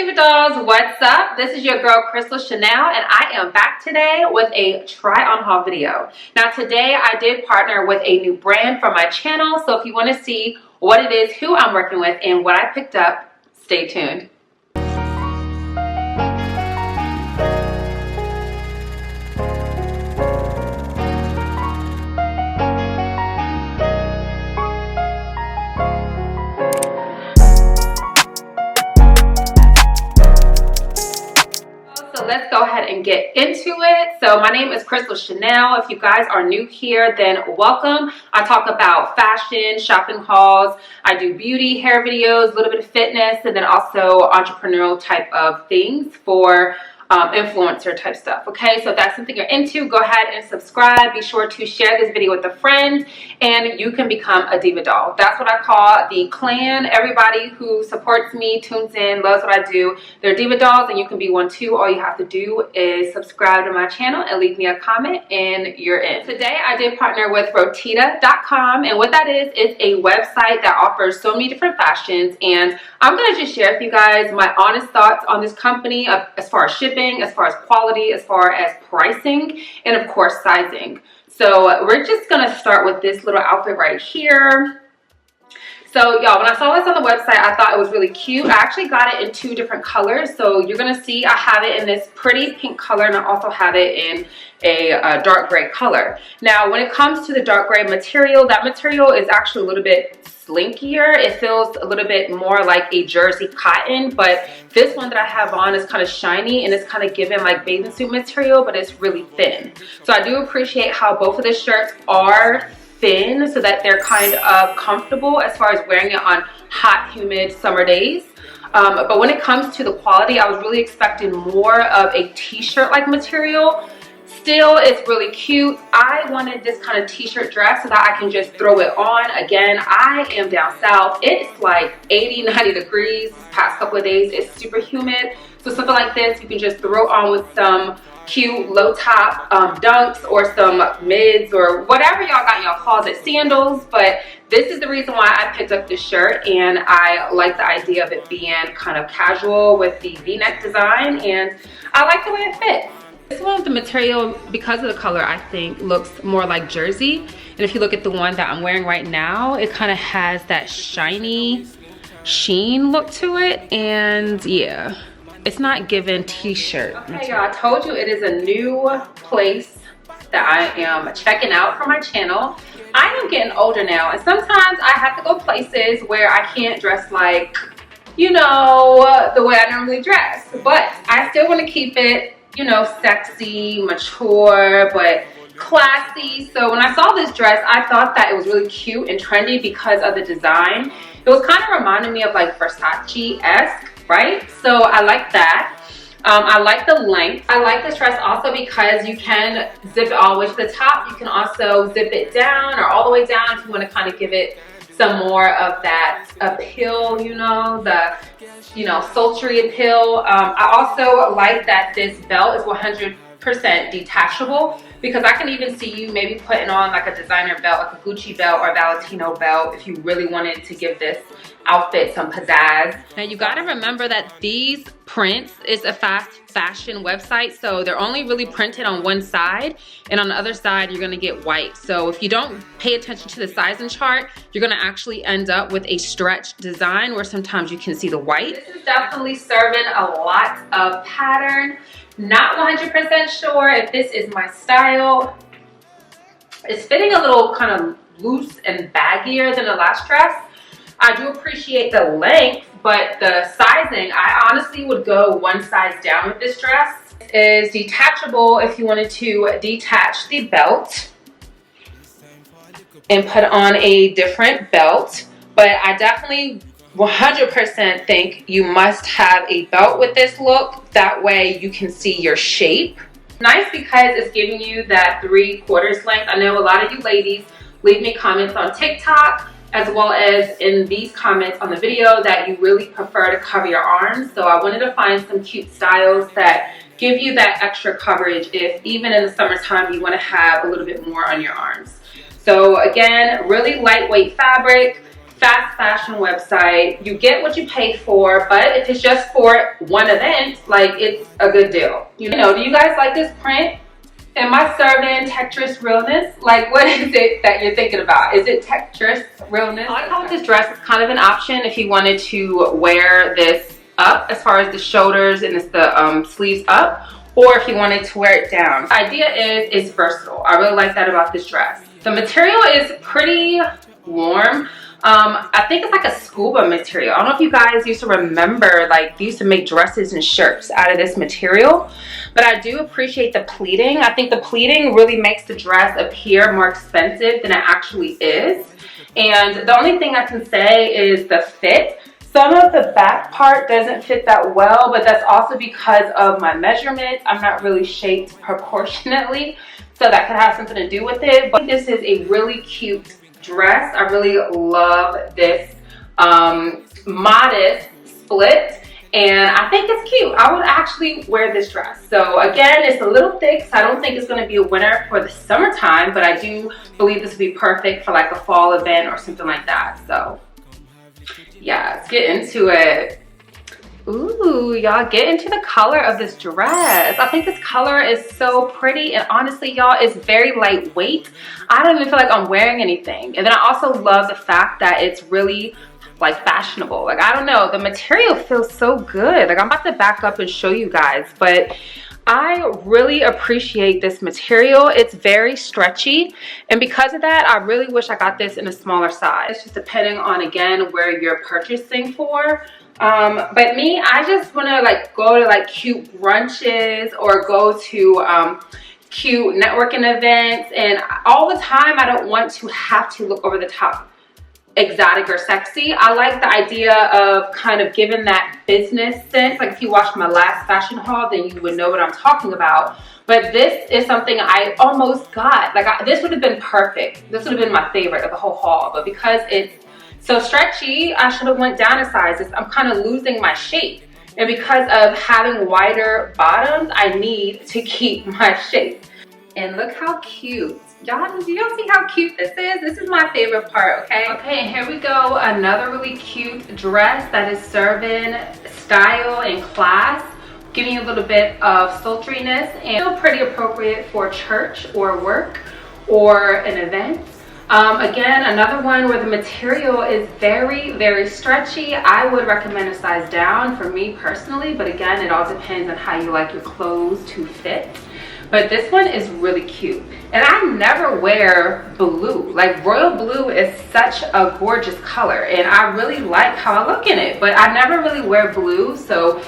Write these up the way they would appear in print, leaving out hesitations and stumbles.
Hey dolls, what's up? This is your girl CrystalChanel, and I am back today with a try on haul video. Now today I did partner with a new brand for my channel, so if you want to see what it is, who I'm working with, and what I picked up, stay tuned. Let's go ahead and get into it. So my name is CrystalChanel. If you guys are new here, then welcome. I talk about fashion, shopping hauls. I do beauty, hair videos, a little bit of fitness, and then also entrepreneurial type of things for influencer type stuff. Okay, so if that's something you're into, go ahead and subscribe. Be sure to share this video with a friend and you can become a diva doll. That's what I call the clan. Everybody who supports me, tunes in, loves what I do, they're diva dolls, and you can be one too. All you have to do is subscribe to my channel and leave me a comment and you're in. Today I did partner with ROTITA.com, and what that is a website that offers so many different fashions, and I'm going to just share with you guys my honest thoughts on this company as far as shipping, as far as quality, as far as pricing, and of course sizing. So we're just going to start with this little outfit right here. So y'all, when I saw this on the website, I thought it was really cute. I actually got it in two different colors. So you're going to see I have it in this pretty pink color, and I also have it in a dark gray color. Now, when it comes to the dark gray material, that material is actually a little bit slinkier. It feels a little bit more like a jersey cotton, but this one that I have on is kind of shiny and it's kind of given like bathing suit material, but it's really thin. So I do appreciate how both of the shirts are thin so that they're kind of comfortable as far as wearing it on hot, humid summer days. But when it comes to the quality, I was really expecting more of a t-shirt like material. Still, it's really cute. I wanted this kind of t-shirt dress so that I can just throw it on. Again, I am down south. It's like 80, 90 degrees this past couple of days. It's super humid. So something like this, you can just throw on with some cute low top dunks or some mids or whatever y'all got in y'all closet, sandals. But this is the reason why I picked up this shirt, and I like the idea of it being kind of casual with the v-neck design, and I like the way it fits. This one, the material, because of the color, I think looks more like jersey. And if you look at the one that I'm wearing right now, it kind of has that shiny sheen look to it. And yeah, it's not given t-shirt. Okay, y'all, I told you it is a new place that I am checking out for my channel. I am getting older now, and sometimes I have to go places where I can't dress like, you know, the way I normally dress. But I still want to keep it, you know, sexy, mature, but classy. So when I saw this dress, I thought that it was really cute and trendy because of the design. It was kind of reminding me of like Versace-esque, right? So I like that. I like the length. I like this dress also because you can zip it all the way to the top. You can also zip it down or all the way down if you want to kind of give it some more of that appeal, you know, the, you know, sultry appeal. I also like that this belt is 100% detachable, because I can even see you maybe putting on like a designer belt, like a Gucci belt or a Valentino belt, if you really wanted to give this outfit some pizzazz. Now you got to remember that these prints is a fast fashion website, so they're only really printed on one side, and on the other side you're going to get white. So if you don't pay attention to the sizing chart, you're going to actually end up with a stretch design where sometimes you can see the white. This is definitely serving a lot of pattern. Not 100% sure if this is my style. It's fitting a little kind of loose and baggier than the last dress. I do appreciate the length, but the sizing, I honestly would go one size down with this dress. It is detachable if you wanted to detach the belt and put on a different belt, but I definitely 100% think you must have a belt with this look. That way you can see your shape. Nice because it's giving you that 3/4 length. I know a lot of you ladies leave me comments on TikTok as well as in these comments on the video that you really prefer to cover your arms. So I wanted to find some cute styles that give you that extra coverage if even in the summertime you want to have a little bit more on your arms. So again, really lightweight fabric. fast fashion website. You get what you pay for, but if it's just for one event, like, it's a good deal. You know, do you guys like this print? Am I serving Tetris realness? Like, what is it that you're thinking about? Is it Tetris realness? I like how this dress is kind of an option if you wanted to wear this up as far as the shoulders and it's the sleeves up, or if you wanted to wear it down. The idea is it's versatile. I really like that about this dress. The material is pretty warm. I think it's like a scuba material. I don't know if you guys used to remember, like, they used to make dresses and shirts out of this material, but I do appreciate the pleating. I think the pleating really makes the dress appear more expensive than it actually is. And the only thing I can say is the fit. Some of the back part doesn't fit that well, but that's also because of my measurements. I'm not really shaped proportionately, so that could have something to do with it. But this is a really cute dress. I really love this modest split, and I think it's cute. I would actually wear this dress. So again, it's a little thick, so I don't think it's going to be a winner for the summertime, but I do believe this would be perfect for like a fall event or something like that. So yeah, let's get into it. Ooh, y'all, get into the color of this dress. I think this color is so pretty, and honestly, y'all, it's very lightweight. I don't even feel like I'm wearing anything. And then I also love the fact that it's really like fashionable. Like, I don't know, the material feels so good. Like, I'm about to back up and show you guys, but I really appreciate this material. It's very stretchy, and because of that, I really wish I got this in a smaller size. It's just depending on, again, where you're purchasing for. But me, I just want to like go to like cute brunches or go to cute networking events, and all the time I don't want to have to look over the top exotic or sexy. I like the idea of kind of giving that business sense. Like, if you watched my last fashion haul, then you would know what I'm talking about. But this is something I almost got. Like, this would have been perfect. This would have been my favorite of the whole haul, but because it's so stretchy, I should have went down a size. I'm kind of losing my shape. And because of having wider bottoms, I need to keep my shape. And look how cute. Y'all, do y'all see how cute this is? This is my favorite part, okay? Okay, and here we go. Another really cute dress that is serving style and class, giving you a little bit of sultriness, and still pretty appropriate for church or work or an event. Again, another one where the material is very, very stretchy. I would recommend a size down for me personally, but again, it all depends on how you like your clothes to fit. But this one is really cute. And I never wear blue. Like, royal blue is such a gorgeous color, and I really like how I look in it, but I never really wear blue. So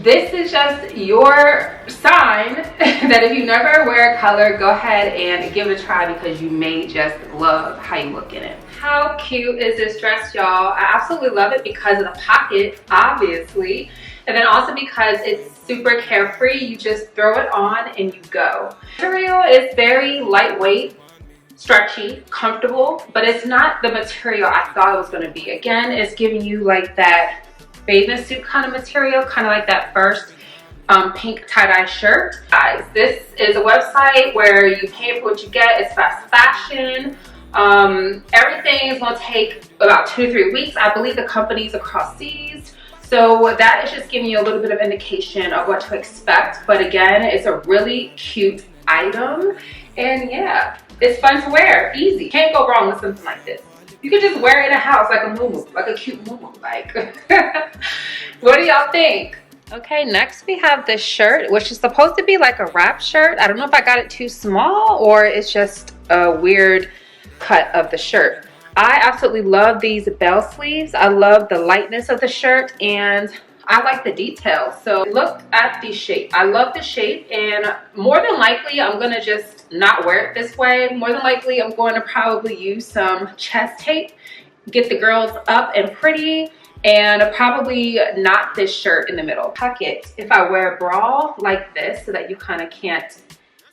this is just your sign that if you never wear a color, go ahead and give it a try, because you may just love how you look in it. How cute is this dress, y'all? I absolutely love it because of the pocket, obviously, and then also because it's super carefree. You just throw it on and you go. The material is very lightweight, stretchy, comfortable, but it's not the material I thought it was going to be. Again, it's giving you like that bathing suit kind of material, kind of like that first pink tie-dye shirt. Guys, this is a website where you pay for what you get. It's fast fashion. Everything is going to take about 2 to 3 weeks. I believe the company's across seas, so that is just giving you a little bit of indication of what to expect. But again, it's a really cute item, and yeah, it's fun to wear. Easy, can't go wrong with something like this. You could just wear it in a house like a muumuu, like a cute muumuu. Like, what do y'all think? Okay, next we have this shirt, which is supposed to be like a wrap shirt. I don't know if I got it too small or it's just a weird cut of the shirt. I absolutely love these bell sleeves. I love the lightness of the shirt, and I like the details. So look at the shape. I love the shape, and more than likely I'm gonna just not wear it this way. More than likely I'm going to probably use some chest tape, get the girls up and pretty, and probably knot this shirt in the middle. Pocket, if I wear a bra like this so that you kind of can't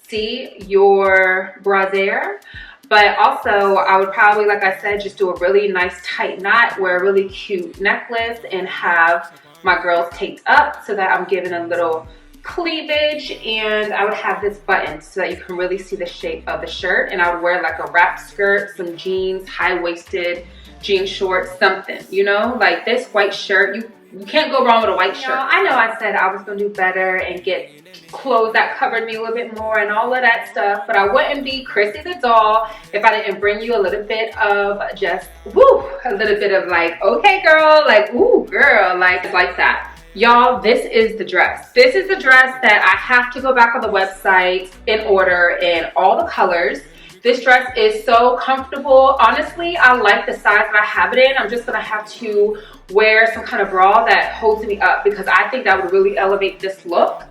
see your brassiere. But also, I would probably, like I said, just do a really nice tight knot, wear a really cute necklace, and have my girls taped up so that I'm giving a little cleavage, and I would have this button so that you can really see the shape of the shirt. And I would wear like a wrap skirt, some jeans, high-waisted jean shorts, something, you know, like this white shirt. You can't go wrong with a white shirt. I know I said I was gonna do better and get clothes that covered me a little bit more and all of that stuff, but I wouldn't be Chrissy the doll if I didn't bring you a little bit of just woo, a little bit of like, okay girl, like ooh girl, like that. Y'all, this is the dress. This is the dress that I have to go back on the website and order in all the colors. This dress is so comfortable. Honestly, I like the size that I have it in. I'm just gonna have to wear some kind of bra that holds me up because I think that would really elevate this look.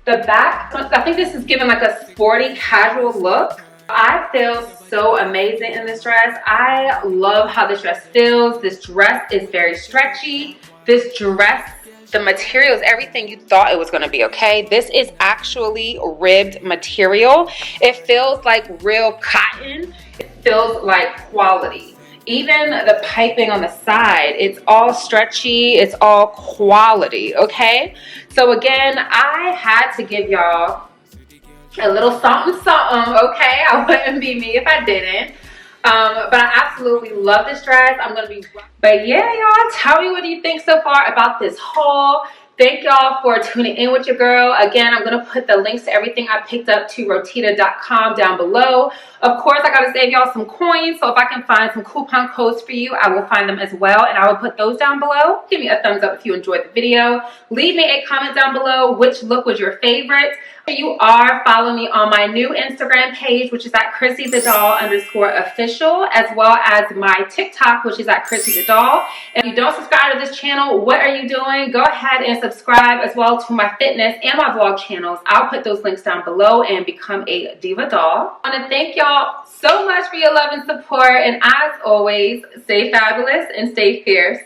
The back, I think this is giving like a sporty, casual look. I feel so amazing in this dress. I love how this dress feels. This dress is very stretchy. This dress, the material is everything you thought it was going to be, okay? This is actually ribbed material. It feels like real cotton. It feels like quality. Even the piping on the side, it's all stretchy, it's all quality, okay? So again, I had to give y'all a little something, okay? I wouldn't be me if I didn't. But I absolutely love this dress. I'm gonna be, but yeah, y'all, tell me what you think so far about this haul. Thank y'all for tuning in with your girl. Again, I'm gonna put the links to everything I picked up to ROTITA.com down below. Of course, I gotta save y'all some coins, so if I can find some coupon codes for you, I will find them as well, and I will put those down below. Give me a thumbs up if you enjoyed the video. Leave me a comment down below which look was your favorite. If you are, follow me on my new Instagram page, which is at ChrissyTheDoll_official, as well as my TikTok, which is at ChrissyTheDoll. If you don't subscribe to this channel, what are you doing? Go ahead and subscribe as well to my fitness and my vlog channels. I'll put those links down below and become a diva doll. I want to thank y'all so much for your love and support, and as always, stay fabulous and stay fierce.